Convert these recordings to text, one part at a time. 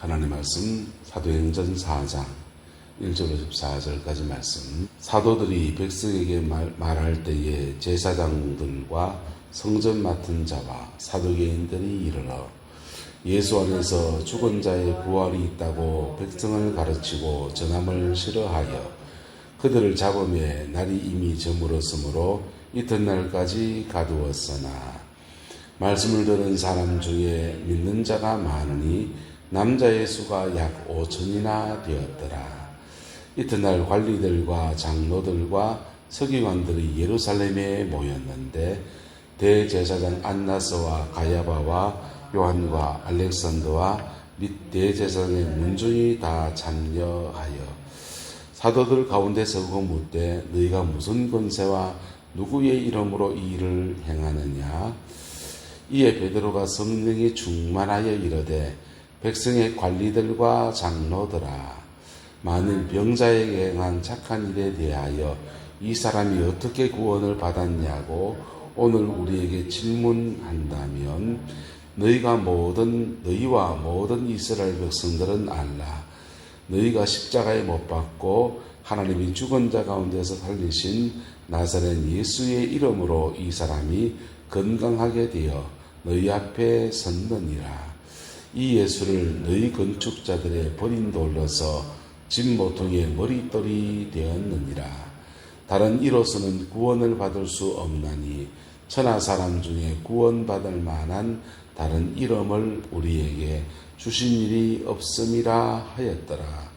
하나님 말씀 사도행전 4장 1절로 14절까지 말씀. 사도들이 백성에게 말할 때에 제사장들과 성전 맡은 자와 사두개인들이 이르러 예수 안에서 죽은 자의 부활이 있다고 백성을 가르치고 전함을 싫어하여 그들을 잡음에 날이 이미 저물었으므로 이튿날까지 가두었으나 말씀을 들은 사람 중에 믿는 자가 많으니 남자의 수가 약 5천이나 되었더라. 이튿날 관리들과 장로들과 서기관들이 예루살렘에 모였는데 대제사장 안나스와 가야바와 요한과 알렉산더와 및 대제사장의 문중이 다 참여하여 사도들 가운데 서고 묻되 너희가 무슨 권세와 누구의 이름으로 이 일을 행하느냐? 이에 베드로가 성령이 충만하여 이르되 백성의 관리들과 장로들아, 만일 병자에게 행한 착한 일에 대하여 이 사람이 어떻게 구원을 받았냐고 오늘 우리에게 질문한다면 너희와 모든 이스라엘 백성들은 알라. 너희가 십자가에 못 박고 하나님이 죽은 자 가운데서 살리신 나사렛 예수의 이름으로 이 사람이 건강하게 되어 너희 앞에 섰느니라. 이 예수를 너희 건축자들의 버린 돌로서 집 모퉁이의 머릿돌이 되었느니라. 다른 이로서는 구원을 받을 수 없나니 천하 사람 중에 구원받을 만한 다른 이름을 우리에게 주신 일이 없음이라 하였더라.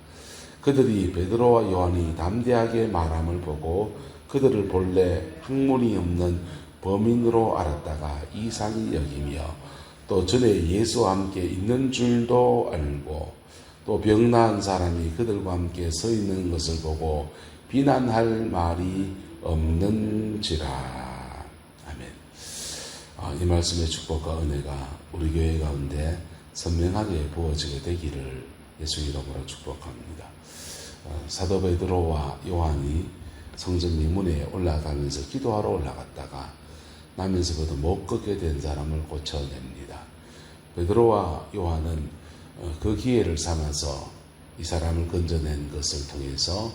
그들이 베드로와 요한이 담대하게 말함을 보고 그들을 본래 학문이 없는 범인으로 알았다가 이상히 여기며 또 전에 예수와 함께 있는 줄도 알고 또 병나은 사람이 그들과 함께 서 있는 것을 보고 비난할 말이 없는지라. 아멘. 이 말씀의 축복과 은혜가 우리 교회 가운데 선명하게 부어지게 되기를 예수 이름으로 축복합니다. 사도 베드로와 요한이 성전 미문에 올라가면서 기도하러 올라갔다가 나면서부터 못 걷게 된 사람을 고쳐냅니다. 베드로와 요한은 그 기회를 삼아서 이 사람을 건져낸 것을 통해서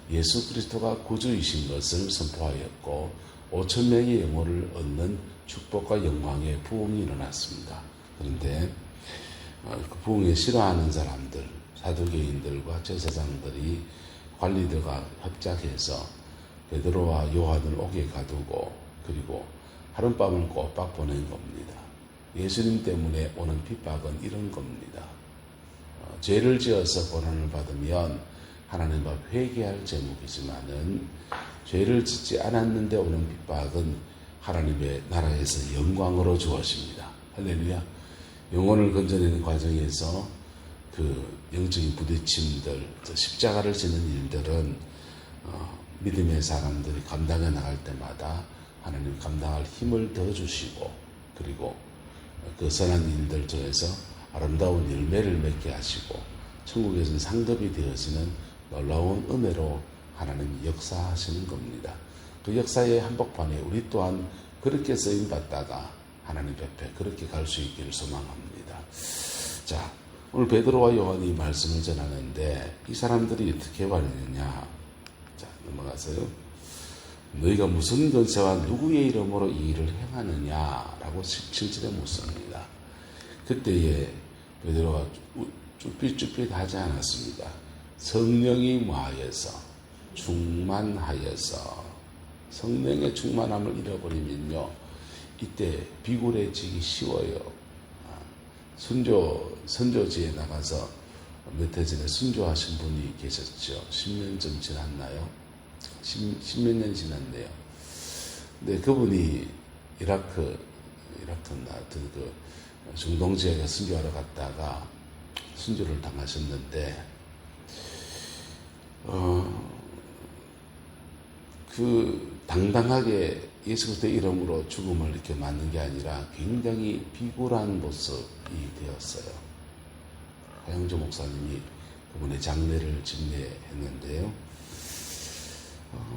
예수 그리스도가 구주이신 것을 선포하였고 5천 명의 영혼을 얻는 축복과 영광의 부흥이 일어났습니다. 그런데 그 부흥에 싫어하는 사람들, 사두개인들과 제사장들이 관리들과 협작해서 베드로와 요한을 옥에 가두고 그리고 하룻밤을 꼬박 보낸 겁니다. 예수님 때문에 오는 핍박은 이런 겁니다. 죄를 지어서 고난을 받으면 하나님 앞 회개할 제목이지만은 죄를 짓지 않았는데 오는 핍박은 하나님의 나라에서 영광으로 주어집니다. 할렐루야. 영혼을 건져내는 과정에서 그 영적인 부딪힘들, 십자가를 지는 일들은 믿음의 사람들이 감당해 나갈 때마다 하나님 감당할 힘을 더 주시고 그리고 그 선한 일들 중에서 아름다운 열매를 맺게 하시고 천국에서는 상급이 되어지는 놀라운 은혜로 하나님이 역사하시는 겁니다. 그 역사의 한복판에 우리 또한 그렇게 쓰임받다가 하나님 옆에 그렇게 갈 수 있기를 소망합니다. 자, 오늘 베드로와 요한이 말씀을 전하는데 이 사람들이 어떻게 말했느냐. 자, 넘어가세요. 너희가 무슨 권세와 누구의 이름으로 이 일을 행하느냐라고 17절에 묻습니다. 그때에 베드로가 쭈삣쭈삣 하지 않았습니다. 성령이 뭐하여서 충만하여서 성령의 충만함을 잃어버리면요 이때 비굴해지기 쉬워요. 선교지에 나가서 몇 해 전에 순교하신 분이 계셨죠. 10년 좀 지났나요? 10몇 년 지났네요. 근데 그분이 이라크 그 중동 지역에 순교하러 갔다가 순교를 당하셨는데 그 당당하게 예수 그리스도의 이름으로 죽음을 이렇게 맞는 게 아니라 굉장히 비굴한 모습이 되었어요. 하영조 목사님이 그분의 장례를 집례했는데요.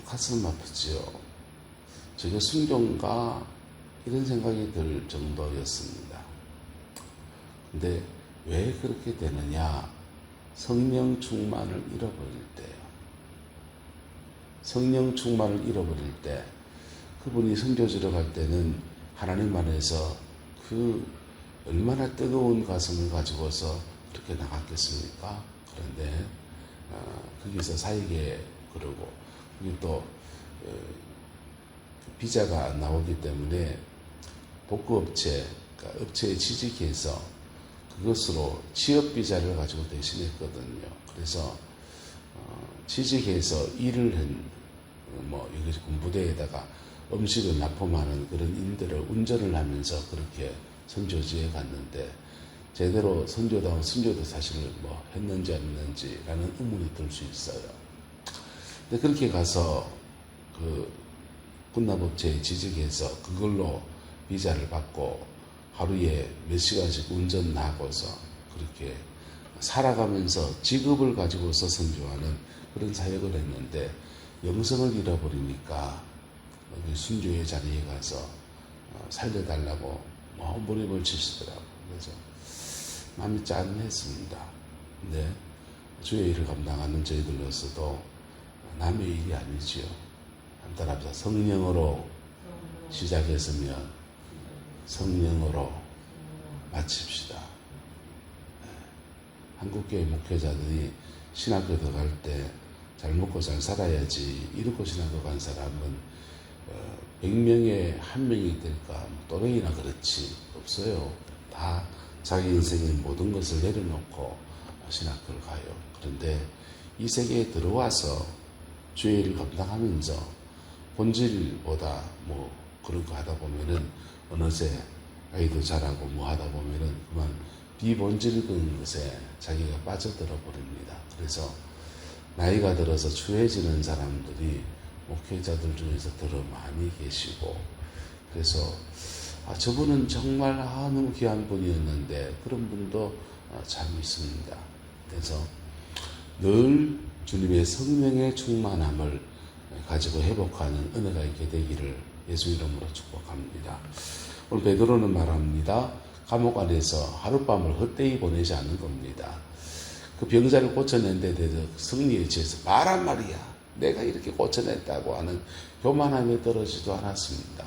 가슴 아프지요. 저게 순교인가 이런 생각이 들 정도였습니다. 근데 왜 그렇게 되느냐? 성령 충만을 잃어버릴 때요. 성령 충만을 잃어버릴 때 그분이 선교지로 갈 때는 하나님 안에서 그 얼마나 뜨거운 가슴을 가지고서 그렇게 나갔겠습니까? 그런데 거기서 사역에 그러고 그리고 또 비자가 안 나오기 때문에 복구업체, 그러니까 업체에 취직해서 그것으로 취업비자를 가지고 대신했거든요. 그래서 취직해서 일을 여기 군부대에다가 음식을 납품하는 그런 인들을 운전을 하면서 그렇게 선교지에 갔는데 제대로 선교다운 선교도 사실 했는지 안 했는지라는 의문이 들 수 있어요. 근데 그렇게 가서 그 군납업체에 취직해서 그걸로 비자를 받고 하루에 몇 시간씩 운전하고서 그렇게 살아가면서 직업을 가지고서 선교하는 그런 사역을 했는데 영성을 잃어버리니까 순교의 자리에 가서 살려달라고 몰입을 치시더라고요. 그래서 마음이 짠했습니다. 근데 주의 일을 감당하는 저희들로서도 남의 일이 아니지요. 따라서 성령으로 시작했으면 성령으로 마칩시다. 한국교회 목회자들이 신학교 들어갈 때 잘 먹고 잘 살아야지 이렇게 신학교 간 사람은 100명에 1명이 될까 또래이나 그렇지 없어요. 다 자기 인생의 모든 것을 내려놓고 신학교를 가요. 그런데 이 세계에 들어와서 주의 일을 감당하면서 본질보다 그런 거 하다 보면은 어느새 아이도 자라고 하다 보면은 그만 비본질적인 것에 자기가 빠져들어 버립니다. 그래서 나이가 들어서 추해지는 사람들이 목회자들 중에서 더러 많이 계시고 그래서 저분은 정말 너무 귀한 분이었는데 그런 분도 참 있습니다. 그래서 늘 주님의 성령의 충만함을 가지고 회복하는 은혜가 있게 되기를 예수 이름으로 축복합니다. 오늘 베드로는 말합니다. 감옥 안에서 하룻밤을 헛되이 보내지 않은 겁니다. 그 병자를 고쳐낸 데 대해서 승리에 취해서 말한 말이야. 내가 이렇게 고쳐냈다고 하는 교만함에 떨어지지도 않았습니다.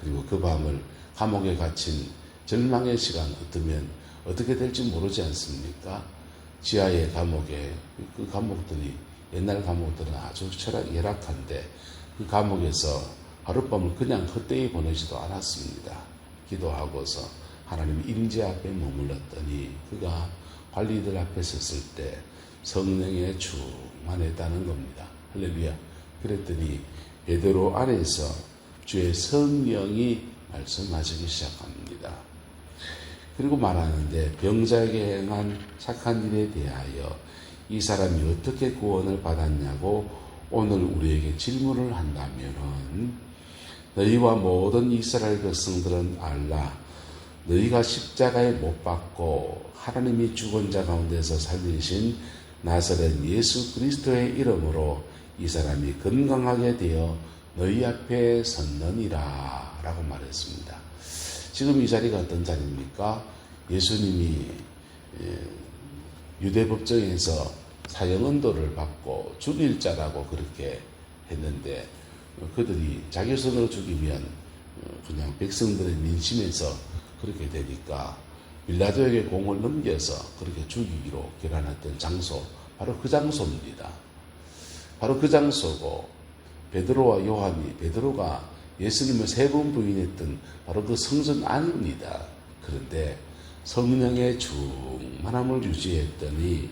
그리고 그 밤을 감옥에 갇힌 절망의 시간 어떠면 어떻게 될지 모르지 않습니까? 지하의 감옥에 그 감옥들이 옛날 감옥들은 아주 열악한데 그 감옥에서 하룻밤을 그냥 헛되이 보내지도 않았습니다. 기도하고서 하나님 임재 앞에 머물렀더니 그가 관리들 앞에 섰을 때 성령에 충만했다는 겁니다. 할렐루야. 그랬더니 베드로 안에서 주의 성령이 말씀하시기 시작합니다. 그리고 말하는데 병자에게 행한 착한 일에 대하여 이 사람이 어떻게 구원을 받았냐고 오늘 우리에게 질문을 한다면은 너희와 모든 이스라엘 백성들은 알라. 너희가 십자가에 못 박고 하나님이 죽은 자 가운데서 살리신 나사렛 예수 그리스도의 이름으로 이 사람이 건강하게 되어 너희 앞에 섰느니라 라고 말했습니다. 지금 이 자리가 어떤 자리입니까? 예수님이 유대법정에서 사형언도를 받고 죽일 자라고 그렇게 했는데 그들이 자기 손으로 죽이면 그냥 백성들의 민심에서 그렇게 되니까 빌라도에게 공을 넘겨서 그렇게 죽이기로 결단했던 장소 바로 그 장소입니다. 바로 그 장소고 베드로와 요한이 베드로가 예수님을 3번 부인했던 바로 그 성전 안입니다. 그런데 성령의 충만함을 유지했더니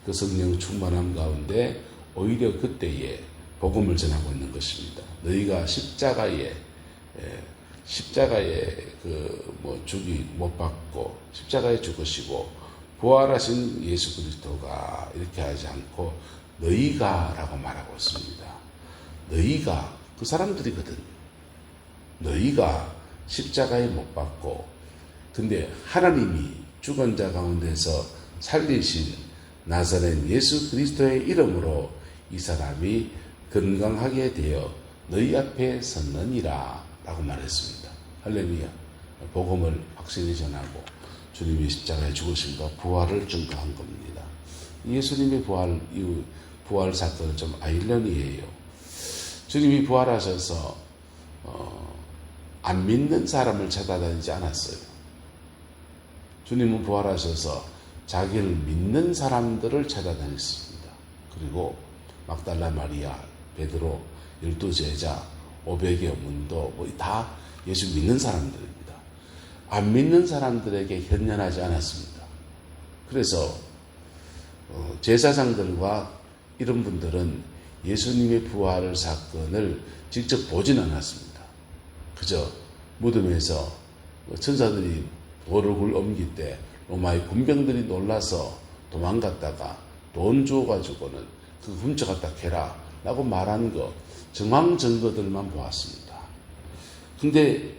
그 성령 충만함 가운데 오히려 그때에 복음을 전하고 있는 것입니다. 너희가 십자가에 죽이 못 받고 십자가에 죽으시고 부활하신 예수 그리스도가 이렇게 하지 않고 너희가라고 말하고 있습니다. 너희가 그 사람들이거든. 너희가 십자가에 못 박고 근데 하나님이 죽은 자 가운데서 살리신 나사렛 예수 그리스도의 이름으로 이 사람이 건강하게 되어 너희 앞에 섰느니라 라고 말했습니다. 할렐루야. 복음을 확실히 전하고 주님이 십자가에 죽으심과 부활을 증거한 겁니다. 예수님의 부활 사건은 좀 아이러니예요. 주님이 부활하셔서 안 믿는 사람을 찾아다니지 않았어요. 주님은 부활하셔서 자기를 믿는 사람들을 찾아다녔습니다. 그리고 막달라 마리아, 베드로, 12제자, 500여 문도 다 예수 믿는 사람들입니다. 안 믿는 사람들에게 현연하지 않았습니다. 그래서 제사장들과 이런 분들은 예수님의 부활 사건을 직접 보진 않았습니다. 그저 무덤에서 천사들이 돌을 옮길 때 로마의 군병들이 놀라서 도망갔다가 돈 주어가지고는 그 훔쳐갔다 캐라 라고 말한 거, 정황 증거들만 보았습니다. 근데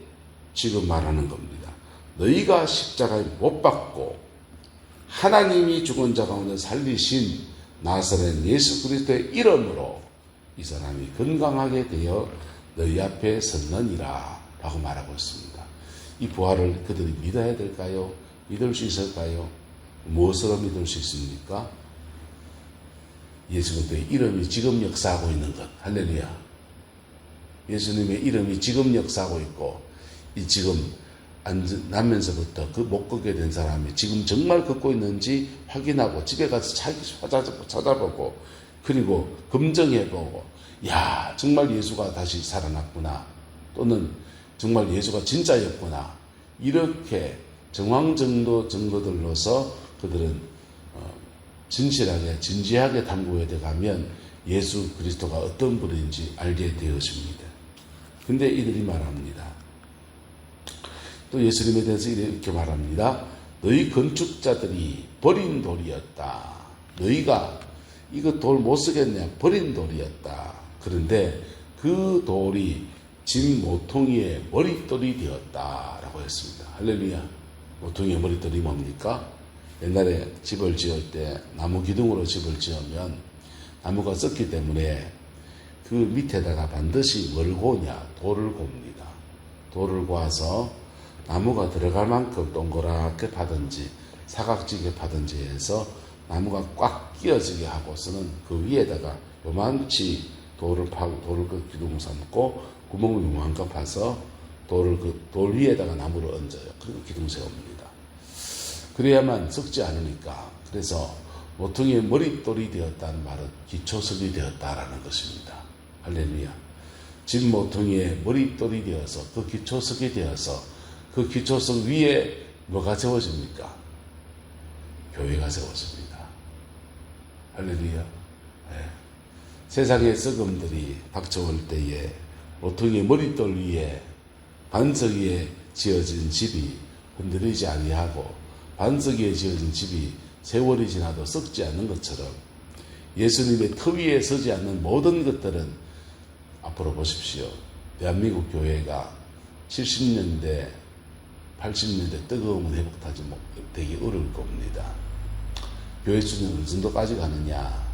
지금 말하는 겁니다. 너희가 십자가에 못 박고 하나님이 죽은 자 가운데 살리신 나사렛 예수 그리스도의 이름으로 이 사람이 건강하게 되어 너희 앞에 섰느니라 라고 말하고 있습니다. 이 부활을 그들이 믿어야 될까요? 믿을 수 있을까요? 무엇으로 믿을 수 있습니까? 예수 그리스도의 이름이 지금 역사하고 있는 것. 할렐루야. 예수님의 이름이 지금 역사하고 있고 이 지금 나면서부터 그 못 걷게 된 사람이 지금 정말 걷고 있는지 확인하고 집에 가서 찾아보고 그리고 검증해보고 야 정말 예수가 다시 살아났구나 또는 정말 예수가 진짜였구나 이렇게 정황정도들로서 그들은 진실하게 진지하게 탐구해 들어가면 예수 그리스도가 어떤 분인지 알게 되었습니다. 근데 이들이 말합니다. 또 예수님에 대해서 이렇게 말합니다. 너희 건축자들이 버린 돌이었다. 너희가 이거 돌 못 쓰겠냐? 버린 돌이었다. 그런데 그 돌이 진 모퉁이의 머릿돌이 되었다. 라고 했습니다. 할렐루야. 모퉁이의 머릿돌이 뭡니까? 옛날에 집을 지을 때 나무 기둥으로 집을 지으면 나무가 썩기 때문에 그 밑에다가 반드시 뭘 고냐? 돌을 곱니다. 돌을 고아서 나무가 들어갈 만큼 동그랗게 파든지 사각지게 파든지 해서 나무가 꽉 끼어지게 하고서는 그 위에다가 요만치 돌을 파고 돌을 그 기둥을 삼고 구멍을 요만큼 파서 돌을 그 돌 위에다가 나무를 얹어요. 그리고 기둥 세웁니다. 그래야만 썩지 않으니까. 그래서 모퉁이의 머릿돌이 되었다는 말은 기초석이 되었다라는 것입니다. 할렐루야. 집 모퉁이의 머릿돌이 되어서 그 기초석이 되어서 그 기초석 위에 뭐가 세워집니까? 교회가 세워집니다. 할렐루야. 네. 세상의 썩음들이 닥쳐올 때에 모퉁이의 머릿돌 위에 반석 위에 지어진 집이 흔들리지 아니하고 반석 위에 지어진 집이 세월이 지나도 썩지 않는 것처럼 예수님의 터 위에 서지 않는 모든 것들은 앞으로 보십시오. 대한민국 교회가 70년대 80년대 뜨거움은 회복되기 어려울 겁니다. 교회 수는 어느 정도까지 가느냐?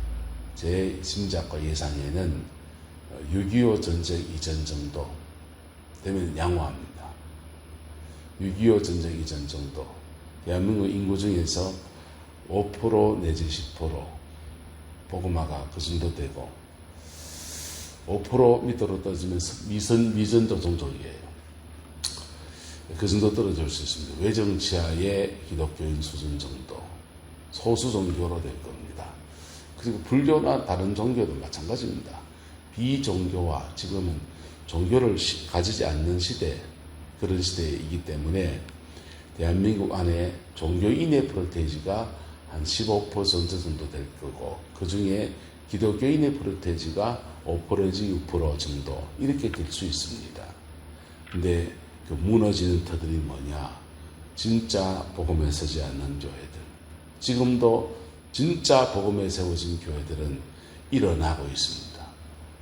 제 짐작과 예상에는 6.25 전쟁 이전 정도 되면 양호합니다. 6.25 전쟁 이전 정도. 대한민국 인구 중에서 5% 내지 10% 복음화가 그 정도 되고 5% 밑으로 떨어지면 미전도 종족이에요. 그 정도 떨어질 수 있습니다. 외정치하의 기독교인 수준 정도. 소수 종교로 될 겁니다. 그리고 불교나 다른 종교도 마찬가지입니다. 비종교화, 지금은 종교를 가지지 않는 시대, 그런 시대이기 때문에 대한민국 안에 종교인의 퍼센티지가 한 15% 정도 될 거고 그 중에 기독교인의 퍼센티지가 5% 6% 정도 이렇게 될 수 있습니다. 근데 그 무너지는 터들이 뭐냐? 진짜 복음에 서지 않는 교회들. 지금도 진짜 복음에 세워진 교회들은 일어나고 있습니다.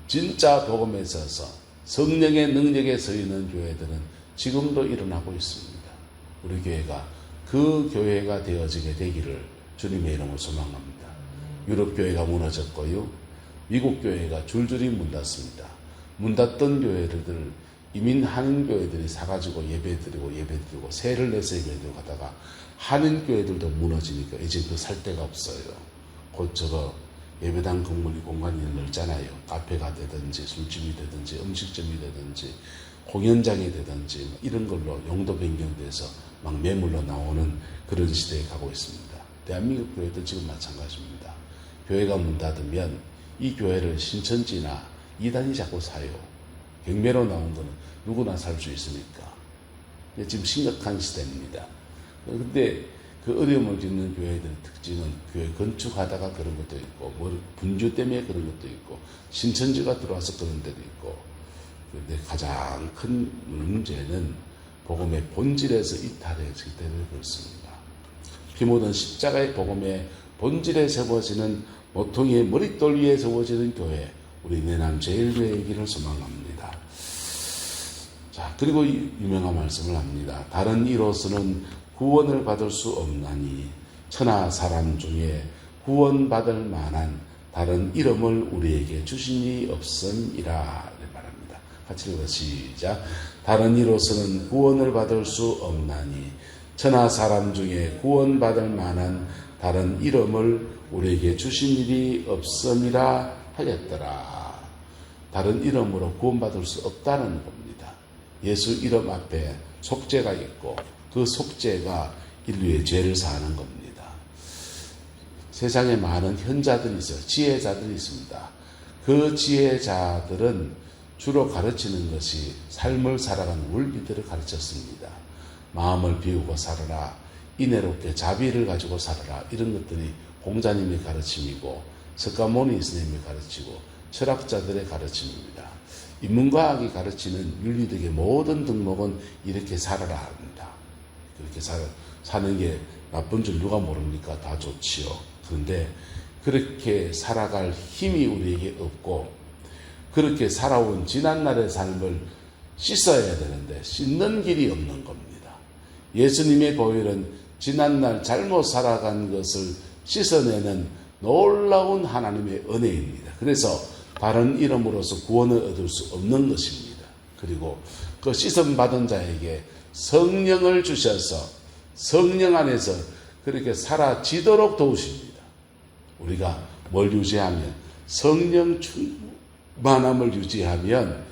진짜 복음에 서서 성령의 능력에 서 있는 교회들은 지금도 일어나고 있습니다. 우리 교회가 그 교회가 되어지게 되기를 주님의 이름으로 소망합니다. 유럽 교회가 무너졌고요. 미국 교회가 줄줄이 문 닫습니다. 문 닫던 교회들 이민 한인교회들이 사가지고 예배드리고 세를 내서 예배드리고 하다가 한인교회들도 무너지니까 이제 그 살 데가 없어요. 곧 저거 예배당 건물이 공간이 넓잖아요. 카페가 되든지 술집이 되든지 음식점이 되든지 공연장이 되든지 이런 걸로 용도 변경돼서 막 매물로 나오는 그런 시대에 가고 있습니다. 대한민국 교회도 지금 마찬가지입니다. 교회가 문 닫으면 이 교회를 신천지나 이단이 자꾸 사요. 경매로 나온 거는 누구나 살 수 있으니까. 지금 심각한 시대입니다. 근데 그 어려움을 겪는 교회들의 특징은 교회 건축하다가 그런 것도 있고, 분주 때문에 그런 것도 있고, 신천지가 들어와서 그런 데도 있고. 근데 가장 큰 문제는 복음의 본질에서 이탈해지기 때문에 그렇습니다. 피 묻은 십자가의 복음의 본질에 세워지는 모퉁이의 머릿돌 위에 세워지는 교회, 우리 내남 제일교회의 길을 소망합니다. 자, 그리고 유명한 말씀을 합니다. 다른 이로서는 구원을 받을 수 없나니 천하 사람 중에 구원받을 만한 다른 이름을 우리에게 주시니 없음이라 말합니다. 같이 읽어 시작. 다른 이로서는 구원을 받을 수 없나니 천하 사람 중에 구원받을 만한 다른 이름을 우리에게 주신 일이 없음이라 하였더라. 다른 이름으로 구원받을 수 없다는 겁니다. 예수 이름 앞에 속죄가 있고 그 속죄가 인류의 죄를 사하는 겁니다. 세상에 많은 현자들이 있어요. 지혜자들이 있습니다. 그 지혜자들은 주로 가르치는 것이 삶을 살아가는 원리들을 가르쳤습니다. 마음을 비우고 살아라. 인애롭게 자비를 가지고 살아라. 이런 것들이 공자님의 가르침이고 석가모니 스님이 가르치고 철학자들의 가르침입니다. 인문과학이 가르치는 윤리적의 모든 덕목은 이렇게 살아라 합니다. 그렇게 사는 게 나쁜 줄 누가 모릅니까? 다 좋지요. 그런데 그렇게 살아갈 힘이 우리에게 없고 그렇게 살아온 지난날의 삶을 씻어야 되는데 씻는 길이 없는 겁니다. 예수님의 보혈은 지난날 잘못 살아간 것을 씻어내는 놀라운 하나님의 은혜입니다. 그래서 다른 이름으로서 구원을 얻을 수 없는 것입니다. 그리고 그 씻음 받은 자에게 성령을 주셔서 성령 안에서 그렇게 살아지도록 도우십니다. 우리가 뭘 유지하면 성령 충만함을 유지하면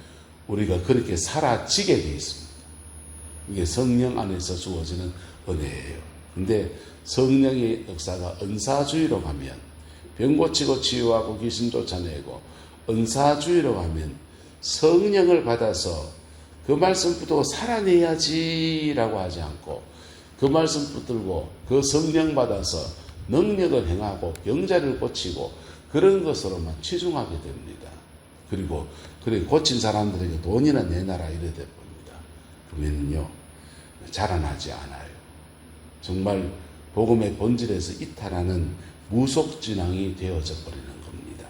우리가 그렇게 살아지게 되어 있습니다. 이게 성령 안에서 주어지는 은혜예요. 근데 성령의 역사가 은사주의로 가면 병 고치고 치유하고 귀신 쫓아내고 은사주의로 가면 성령을 받아서 그 말씀 붙들고 살아내야지라고 하지 않고 그 말씀 붙들고 그 성령 받아서 능력을 행하고 병자를 고치고 그런 것으로만 치중하게 됩니다. 그리고 그래 고친 사람들에게 돈이나 내놔라 이래 됩니다. 그러면요 자라나지 않아요. 정말 복음의 본질에서 이탈하는 무속진앙이 되어져 버리는 겁니다.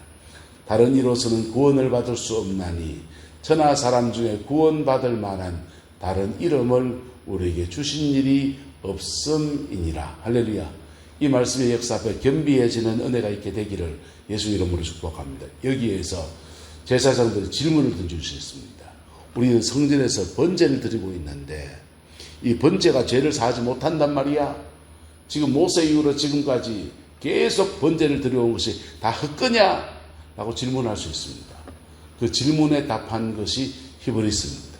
다른 이로서는 구원을 받을 수 없나니 천하 사람 중에 구원받을 만한 다른 이름을 우리에게 주신 일이 없음이니라. 할렐루야. 이 말씀의 역사 앞에 겸비해지는 은혜가 있게 되기를 예수 이름으로 축복합니다. 여기에서 제사장들이 질문을 던져주셨습니다. 우리는 성전에서 번제를 드리고 있는데 이 번제가 죄를 사하지 못한단 말이야. 지금 모세 이후로 지금까지 계속 번제를 드려온 것이 다 헛거냐? 라고 질문할 수 있습니다. 그 질문에 답한 것이 히브리서입니다.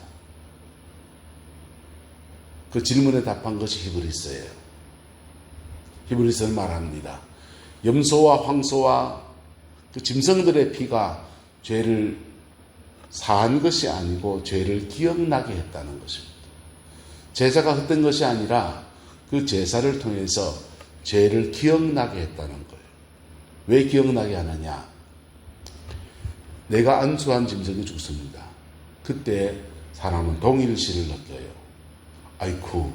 그 질문에 답한 것이 히브리서예요. 히브리서는 말합니다. 염소와 황소와 그 짐승들의 피가 죄를 사한 것이 아니고 죄를 기억나게 했다는 것입니다. 제사가 헛된 것이 아니라 그 제사를 통해서 죄를 기억나게 했다는 거예요. 왜 기억나게 하느냐? 내가 안수한 짐승이 죽습니다. 그때 사람은 동일시를 느껴요. 아이쿠,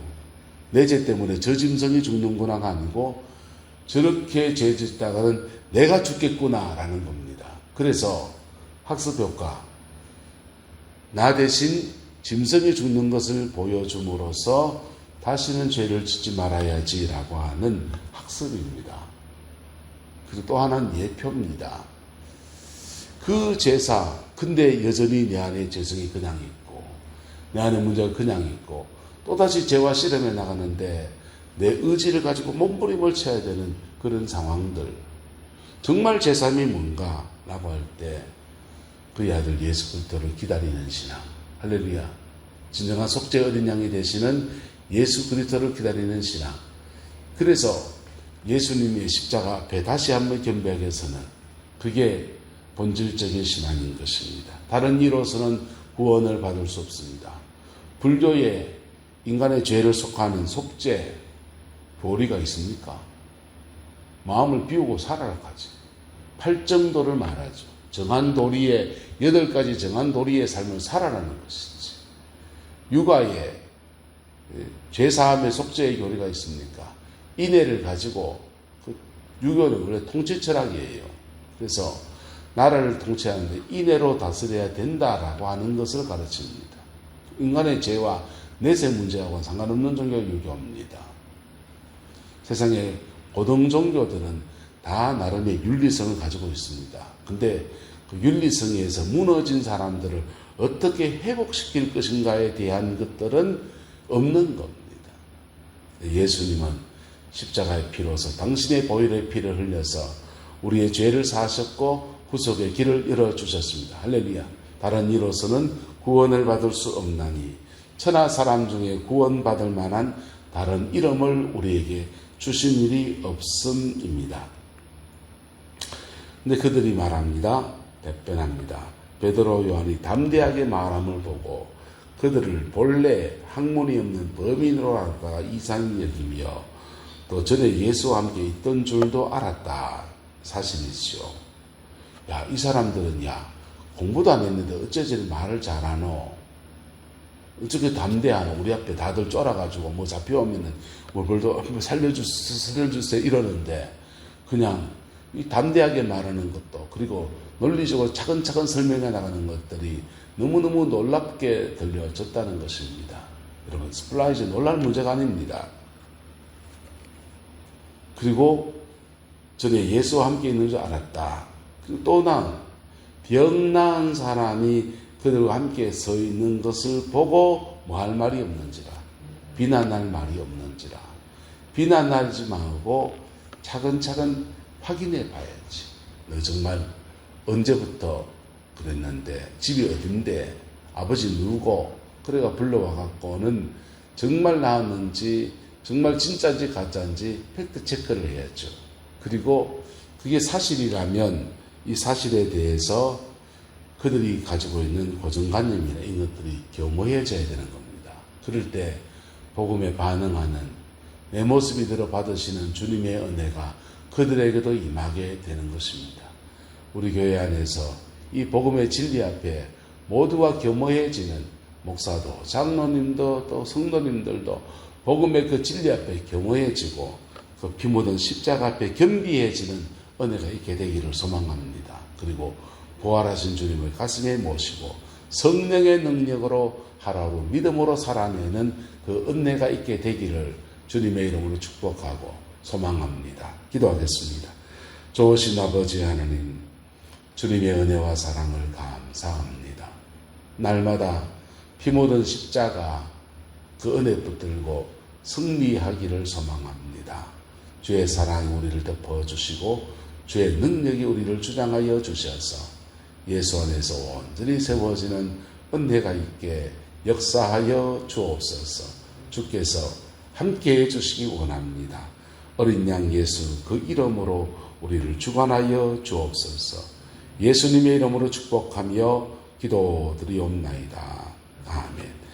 내 죄 때문에 저 짐승이 죽는구나가 아니고 저렇게 죄 짓다가는 내가 죽겠구나라는 겁니다. 그래서 학습 효과, 나 대신 짐승이 죽는 것을 보여줌으로써 다시는 죄를 짓지 말아야지라고 하는 학습입니다. 그리고 또 하나는 예표입니다. 그 제사, 근데 여전히 내 안에 죄성이 그냥 있고 내 안에 문제가 그냥 있고 또다시 죄와 씨름해 나가는데 내 의지를 가지고 몸부림을 쳐야 되는 그런 상황들, 정말 제3이 뭔가 라고 할 때 그의 아들 예수 그리스도를 기다리는 신앙, 할렐루야, 진정한 속죄 어린 양이 되시는 예수 그리스도를 기다리는 신앙. 그래서 예수님의 십자가 앞에 다시 한번 겸비하게서는 그게 본질적인 신앙인 것입니다. 다른 이로서는 구원을 받을 수 없습니다. 불교에 인간의 죄를 속하는 속죄, 교리가 있습니까? 마음을 비우고 살아라 하지. 팔정도를 말하죠. 정한 도리에, 8가지 정한 도리의 삶을 살아라는 것이지. 육아에 죄사함의 속죄의 교리가 있습니까? 인애를 가지고, 유교는 원래 통치 철학이에요. 그래서 나라를 통치하는데 인애로 다스려야 된다라고 하는 것을 가르칩니다. 인간의 죄와 내세 문제하고는 상관없는 종교가 유교입니다. 세상의 고등 종교들은 다 나름의 윤리성을 가지고 있습니다. 근데 그 윤리성에서 무너진 사람들을 어떻게 회복시킬 것인가에 대한 것들은 없는 겁니다. 예수님은 십자가의 피로서 당신의 보혈의 피를 흘려서 우리의 죄를 사하셨고 구속의 길을 열어주셨습니다. 할렐루야. 다른 이로서는 구원을 받을 수 없나니 천하 사람 중에 구원받을 만한 다른 이름을 우리에게 주신 일이 없음입니다. 근데 그들이 말합니다. 답변합니다. 베드로 요한이 담대하게 말함을 보고 그들을 본래 학문이 없는 범인으로 알다가 이상히 여기며 또 전에 예수와 함께 있던 줄도 알았다. 사실이죠. 야, 이 사람들은 공부도 안 했는데 어쩌지 말을 잘하노? 어떻게 담대하노? 우리 앞에 다들 쫄아가지고 뭐 잡혀오면은 뭘도 살려주세요 이러는데 그냥 이 담대하게 말하는 것도 그리고 논리적으로 차근차근 설명해 나가는 것들이 너무너무 놀랍게 들려졌다는 것입니다. 여러분, 스플라이즈 놀랄 문제가 아닙니다. 그리고 전에 예수와 함께 있는 줄 알았다. 그리고 또 병 나은 사람이 그들과 함께 서 있는 것을 보고 뭐 할 말이 없는지라, 비난할 말이 없는지라, 비난하지 말고 차근차근 확인해 봐야지. 너 정말 언제부터 그랬는데, 집이 어딘데, 아버지 누구고, 그래가 불러와 갖고는 정말 나왔는지, 정말 진짜인지 가짜인지 팩트 체크를 해야죠. 그리고 그게 사실이라면 이 사실에 대해서 그들이 가지고 있는 고정관념이나 이런 것들이 겸허해져야 되는 겁니다. 그럴 때 복음에 반응하는 내 모습이 들어 받으시는 주님의 은혜가 그들에게도 임하게 되는 것입니다. 우리 교회 안에서 이 복음의 진리 앞에 모두가 겸허해지는 목사도 장로님도 또 성도님들도 복음의 그 진리 앞에 겸허해지고 그 피 묻은 십자가 앞에 겸비해지는 은혜가 있게 되기를 소망합니다. 그리고 부활하신 주님을 가슴에 모시고 성령의 능력으로 하루하루 믿음으로 살아내는 그 은혜가 있게 되기를 주님의 이름으로 축복하고 소망합니다. 기도하겠습니다. 좋으신 아버지 하나님, 주님의 은혜와 사랑을 감사합니다. 날마다 피 묻은 십자가 그 은혜 붙들고 승리하기를 소망합니다. 주의 사랑이 우리를 덮어주시고 주의 능력이 우리를 주장하여 주셔서 예수 안에서 온전히 세워지는 은혜가 있게 역사하여 주옵소서. 주께서 함께해 주시기 원합니다. 어린 양 예수 그 이름으로 우리를 주관하여 주옵소서. 예수님의 이름으로 축복하며 기도드리옵나이다. 아멘.